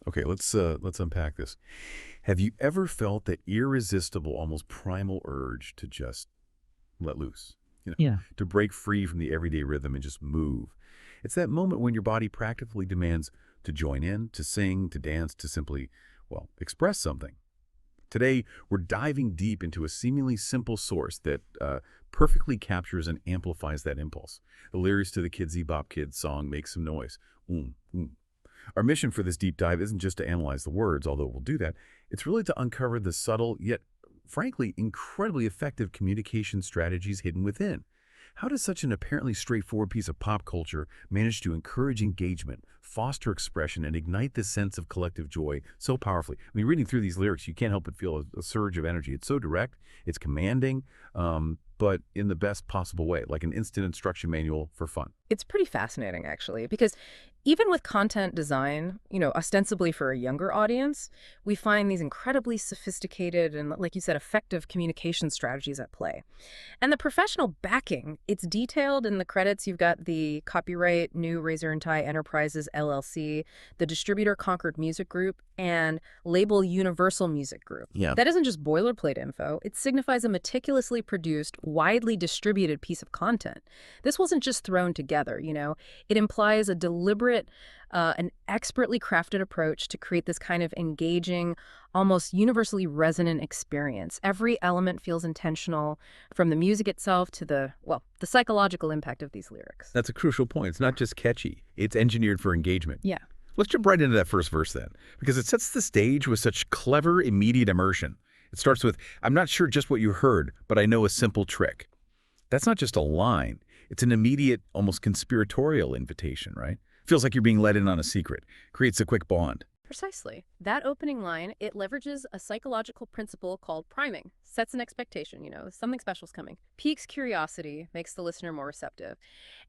Okay, let's unpack this. Have you ever felt that irresistible, almost primal urge to just let loose? Yeah. To break free from the everyday rhythm and just move. It's that moment when your body practically demands to join in, to sing, to dance, to simply, well, express something. Today, we're diving deep into a seemingly simple source that perfectly captures and amplifies that impulse. The lyrics to the KIDZ BOP Kids song Make Some Noise. Our mission for this deep dive isn't just to analyze the words, although we'll do that. It's really to uncover the subtle, yet frankly, incredibly effective communication strategies hidden within. How does such an apparently straightforward piece of pop culture manage to encourage engagement, foster expression, and ignite this sense of collective joy so powerfully? I mean, reading through these lyrics, you can't help but feel a surge of energy. It's so direct, it's commanding, but in the best possible way, like an instant instruction manual for fun. It's pretty fascinating, actually, because even with content design, ostensibly for a younger audience, we find these incredibly sophisticated and, like you said, effective communication strategies at play. And the professional backing, it's detailed in the credits. You've got the copyright New Razor and Tie Enterprises, LLC, the distributor Concord Music Group, and label Universal Music Group. Yeah. That isn't just boilerplate info. It signifies a meticulously produced, widely distributed piece of content. This wasn't just thrown together. It implies a deliberate, an expertly crafted approach to create this kind of engaging, almost universally resonant experience. Every element feels intentional, from the music itself to the psychological impact of these lyrics. That's a crucial point. It's not just catchy. It's engineered for engagement. Yeah. Let's jump right into that first verse then, because it sets the stage with such clever, immediate immersion. It starts with, I'm not sure just what you heard, but I know a simple trick. That's not just a line. It's an immediate, almost conspiratorial invitation, right? Feels like you're being let in on a secret. Creates a quick bond. Precisely. That opening line, it leverages a psychological principle called priming. Sets an expectation, something special's coming. Piques curiosity, makes the listener more receptive.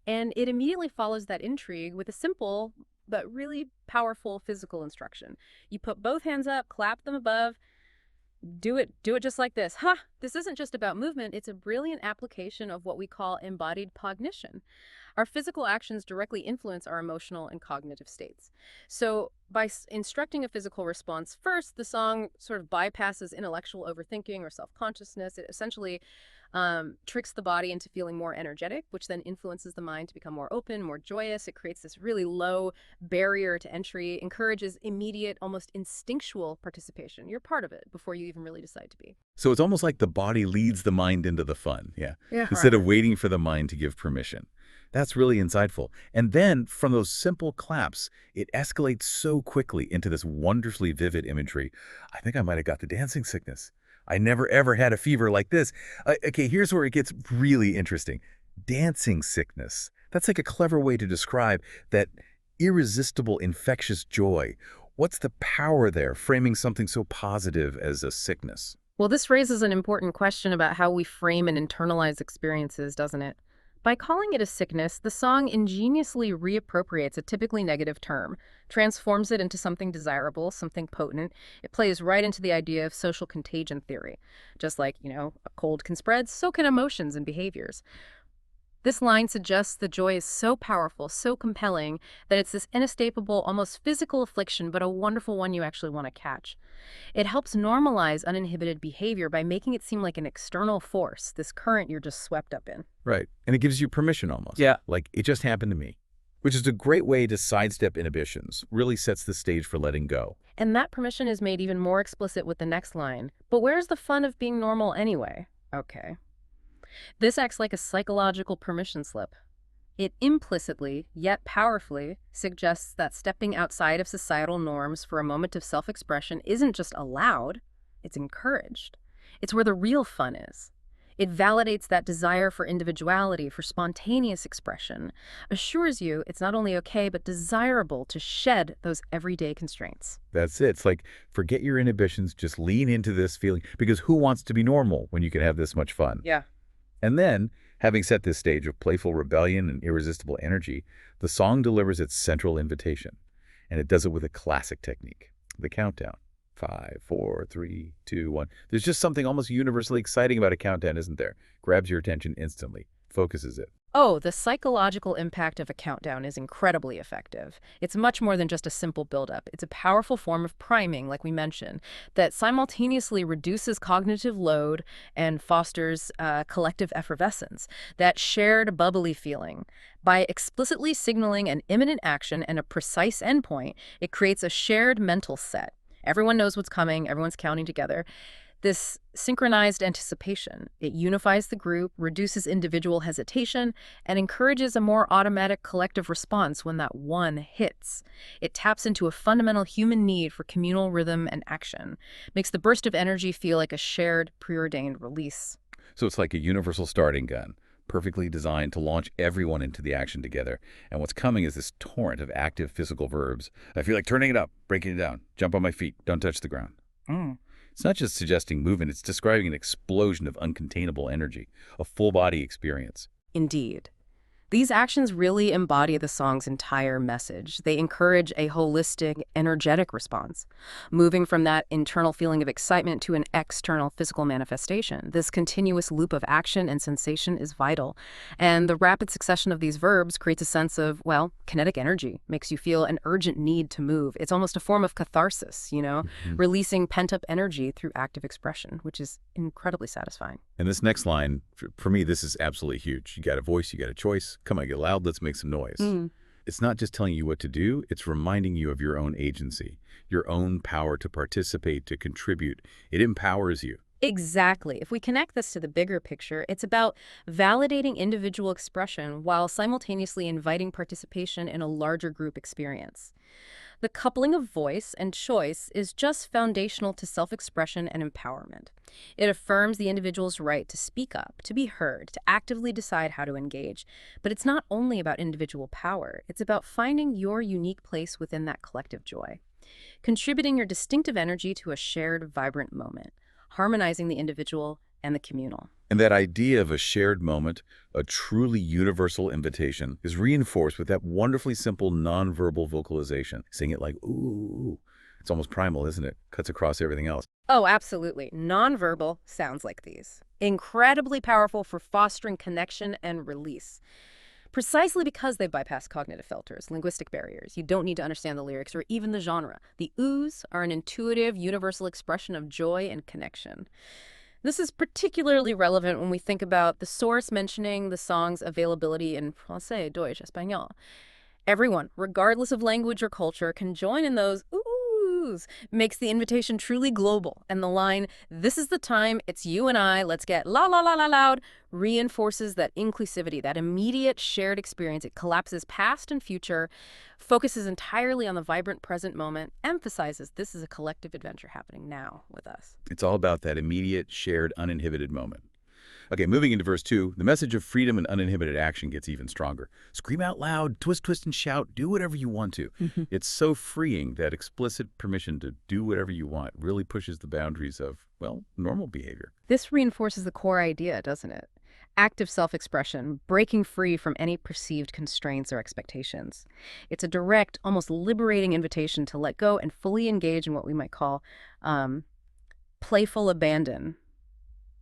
And it immediately follows that intrigue with a simple but really powerful physical instruction. You put both hands up, clap them above, do it just like this. This isn't just about movement, it's a brilliant application of what we call embodied cognition. Our physical actions directly influence our emotional and cognitive states. So by instructing a physical response first, the song sort of bypasses intellectual overthinking or self-consciousness. It essentially tricks the body into feeling more energetic, which then influences the mind to become more open, more joyous. It creates this really low barrier to entry, encourages immediate, almost instinctual participation. You're part of it before you even really decide to be. So it's almost like the body leads the mind into the fun, Yeah. instead of waiting for the mind to give permission. That's really insightful. And then, from those simple claps, it escalates so quickly into this wonderfully vivid imagery. I think I might have got the dancing sickness. I never, ever had a fever like this. Okay, here's where it gets really interesting. Dancing sickness. That's like a clever way to describe that irresistible, infectious joy. What's the power there, framing something so positive as a sickness? Well, this raises an important question about how we frame and internalize experiences, doesn't it? By calling it a sickness, the song ingeniously reappropriates a typically negative term, transforms it into something desirable, something potent. It plays right into the idea of social contagion theory. Just like, a cold can spread, so can emotions and behaviors. This line suggests the joy is so powerful, so compelling, that it's this inescapable, almost physical affliction, but a wonderful one you actually want to catch. It helps normalize uninhibited behavior by making it seem like an external force, this current you're just swept up in. Right. And it gives you permission almost. Yeah. Like, it just happened to me. Which is a great way to sidestep inhibitions, really sets the stage for letting go. And that permission is made even more explicit with the next line. But where's the fun of being normal anyway? Okay. This acts like a psychological permission slip. It implicitly, yet powerfully, suggests that stepping outside of societal norms for a moment of self-expression isn't just allowed, it's encouraged. It's where the real fun is. It validates that desire for individuality, for spontaneous expression, assures you it's not only okay, but desirable to shed those everyday constraints. That's it. It's like, forget your inhibitions, just lean into this feeling, because who wants to be normal when you can have this much fun? Yeah. And then, having set this stage of playful rebellion and irresistible energy, the song delivers its central invitation. And it does it with a classic technique, the countdown. 5, 4, 3, 2, 1. There's just something almost universally exciting about a countdown, isn't there? Grabs your attention instantly, focuses it. Oh, the psychological impact of a countdown is incredibly effective. It's much more than just a simple buildup. It's a powerful form of priming, like we mentioned, that simultaneously reduces cognitive load and fosters collective effervescence, that shared bubbly feeling. By explicitly signaling an imminent action and a precise endpoint, it creates a shared mental set. Everyone knows what's coming, everyone's counting together. This synchronized anticipation, it unifies the group, reduces individual hesitation, and encourages a more automatic collective response when that one hits. It taps into a fundamental human need for communal rhythm and action, makes the burst of energy feel like a shared, preordained release. So it's like a universal starting gun, perfectly designed to launch everyone into the action together. And what's coming is this torrent of active physical verbs. I feel like turning it up, breaking it down, jump on my feet, don't touch the ground. It's not just suggesting movement, it's describing an explosion of uncontainable energy, a full-body experience. Indeed. These actions really embody the song's entire message. They encourage a holistic, energetic response, moving from that internal feeling of excitement to an external physical manifestation. This continuous loop of action and sensation is vital, and the rapid succession of these verbs creates a sense of, well, kinetic energy, makes you feel an urgent need to move. It's almost a form of catharsis, releasing pent-up energy through active expression, which is incredibly satisfying. And this next line, for me, this is absolutely huge. You got a voice, you got a choice. Come on, get loud, let's make some noise. It's not just telling you what to do, it's reminding you of your own agency, your own power to participate, to contribute. It empowers you. Exactly. If we connect this to the bigger picture, it's about validating individual expression while simultaneously inviting participation in a larger group experience. The coupling of voice and choice is just foundational to self-expression and empowerment. It affirms the individual's right to speak up, to be heard, to actively decide how to engage. But it's not only about individual power, it's about finding your unique place within that collective joy, contributing your distinctive energy to a shared, vibrant moment, harmonizing the individual and the communal. And that idea of a shared moment, a truly universal invitation, is reinforced with that wonderfully simple nonverbal vocalization. Sing it like, ooh. It's almost primal, isn't it? Cuts across everything else. Oh, absolutely. Nonverbal sounds like these. Incredibly powerful for fostering connection and release. Precisely because they bypass cognitive filters, linguistic barriers. You don't need to understand the lyrics or even the genre. The oohs are an intuitive, universal expression of joy and connection. This is particularly relevant when we think about the source mentioning the song's availability in Français, Deutsch, Español. Everyone, regardless of language or culture, can join in those oohs, makes the invitation truly global. And the line, "This is the time, it's you and I, let's get la la la la loud," reinforces that inclusivity, that immediate shared experience. It collapses past and future, focuses entirely on the vibrant present moment, emphasizes this is a collective adventure happening now with us. It's all about that immediate, shared, uninhibited moment. Okay, moving into verse 2, the message of freedom and uninhibited action gets even stronger. Scream out loud, twist, twist, and shout. Do whatever you want to. It's so freeing that explicit permission to do whatever you want really pushes the boundaries of, well, normal behavior. This reinforces the core idea, doesn't it? Active self-expression, breaking free from any perceived constraints or expectations. It's a direct, almost liberating invitation to let go and fully engage in what we might call playful abandon.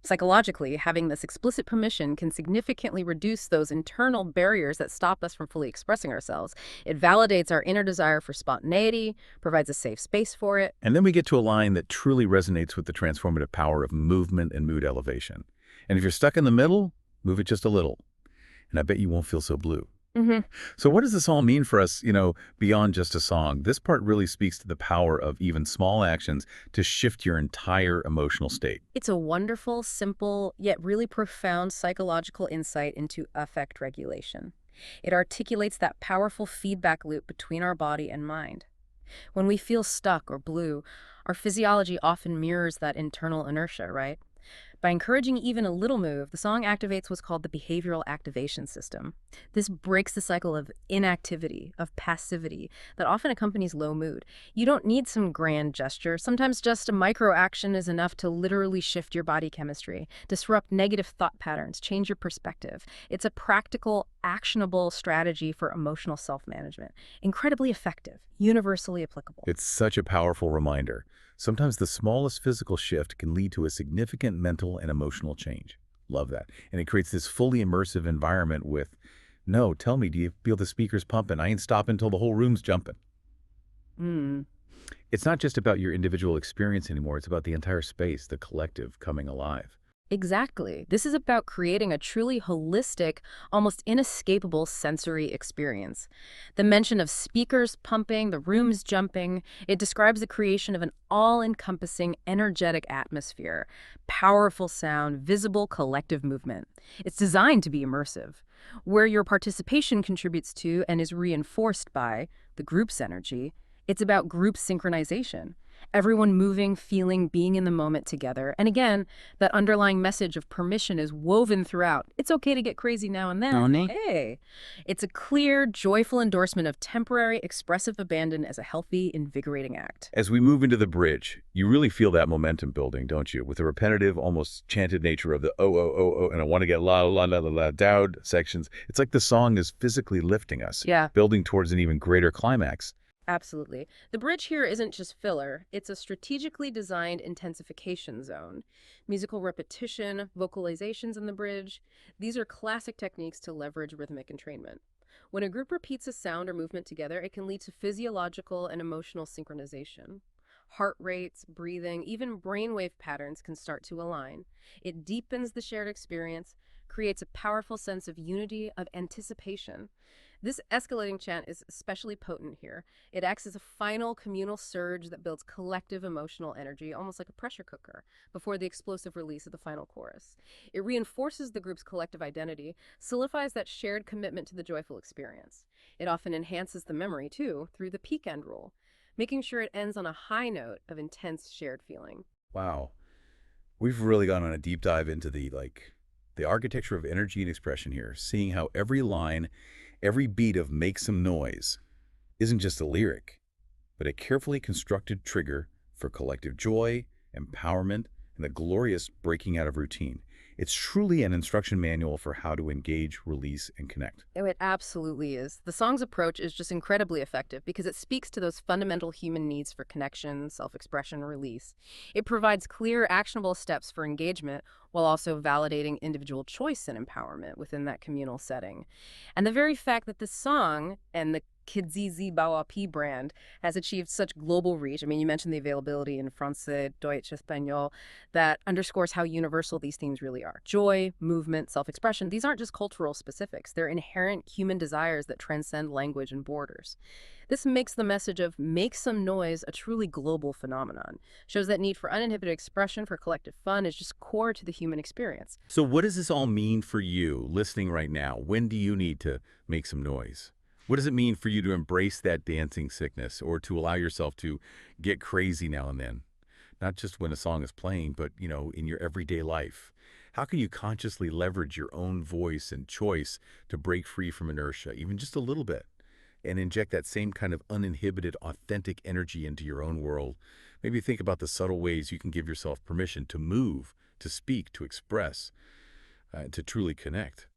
Psychologically, having this explicit permission can significantly reduce those internal barriers that stop us from fully expressing ourselves. It validates our inner desire for spontaneity, provides a safe space for it. And then we get to a line that truly resonates with the transformative power of movement and mood elevation. And if you're stuck in the middle, move it just a little. And I bet you won't feel so blue. So what does this all mean for us, beyond just a song? This part really speaks to the power of even small actions to shift your entire emotional state. It's a wonderful, simple, yet really profound psychological insight into affect regulation. It articulates that powerful feedback loop between our body and mind. When we feel stuck or blue, our physiology often mirrors that internal inertia, right? By encouraging even a little move, the song activates what's called the behavioral activation system. This breaks the cycle of inactivity, of passivity, that often accompanies low mood. You don't need some grand gesture. Sometimes just a micro action is enough to literally shift your body chemistry, disrupt negative thought patterns, change your perspective. It's a practical, actionable strategy for emotional self-management. Incredibly effective, universally applicable. It's such a powerful reminder. Sometimes the smallest physical shift can lead to a significant mental and emotional change. Love that. And it creates this fully immersive environment with, no, tell me, do you feel the speakers pumping? I ain't stopping until the whole room's jumping. Mm. It's not just about your individual experience anymore. It's about the entire space, the collective coming alive. Exactly. This is about creating a truly holistic, almost inescapable sensory experience. The mention of speakers pumping, the rooms jumping, it describes the creation of an all-encompassing, energetic atmosphere, powerful sound, visible collective movement. It's designed to be immersive, where your participation contributes to and is reinforced by the group's energy. It's about group synchronization. Everyone moving, feeling, being in the moment together. And again, that underlying message of permission is woven throughout. It's okay to get crazy now and then. Tony? Hey, it's a clear, joyful endorsement of temporary, expressive abandon as a healthy, invigorating act. As we move into the bridge, you really feel that momentum building, don't you? With the repetitive, almost chanted nature of the oh, oh, oh, oh, and I want to get la, la, la, la, la, dowd sections. It's like the song is physically lifting us, Yeah. building towards an even greater climax. Absolutely. The bridge here isn't just filler, it's a strategically designed intensification zone. Musical repetition, vocalizations in the bridge, these are classic techniques to leverage rhythmic entrainment. When a group repeats a sound or movement together, it can lead to physiological and emotional synchronization. Heart rates, breathing, even brainwave patterns can start to align. It deepens the shared experience, creates a powerful sense of unity, of anticipation. This escalating chant is especially potent here. It acts as a final communal surge that builds collective emotional energy, almost like a pressure cooker, before the explosive release of the final chorus. It reinforces the group's collective identity, solidifies that shared commitment to the joyful experience. It often enhances the memory, too, through the peak end rule, making sure it ends on a high note of intense shared feeling. Wow. We've really gone on a deep dive into the architecture of energy and expression here, seeing how every line, every beat of Make Some Noise isn't just a lyric, but a carefully constructed trigger for collective joy, empowerment, and the glorious breaking out of routine. It's truly an instruction manual for how to engage, release, and connect. Oh, it absolutely is. The song's approach is just incredibly effective because it speaks to those fundamental human needs for connection, self-expression, release. It provides clear, actionable steps for engagement while also validating individual choice and empowerment within that communal setting. And the very fact that this song and the KIDZ BOP brand has achieved such global reach. I mean, you mentioned the availability in Francais, Deutsch, Espanol, that underscores how universal these themes really are. Joy, movement, self-expression, these aren't just cultural specifics. They're inherent human desires that transcend language and borders. This makes the message of make some noise a truly global phenomenon. Shows that need for uninhibited expression, for collective fun is just core to the human experience. So what does this all mean for you listening right now? When do you need to make some noise? What does it mean for you to embrace that dancing sickness or to allow yourself to get crazy now and then? Not just when a song is playing, but, in your everyday life. How can you consciously leverage your own voice and choice to break free from inertia, even just a little bit, and inject that same kind of uninhibited, authentic energy into your own world? Maybe think about the subtle ways you can give yourself permission to move, to speak, to express, to truly connect.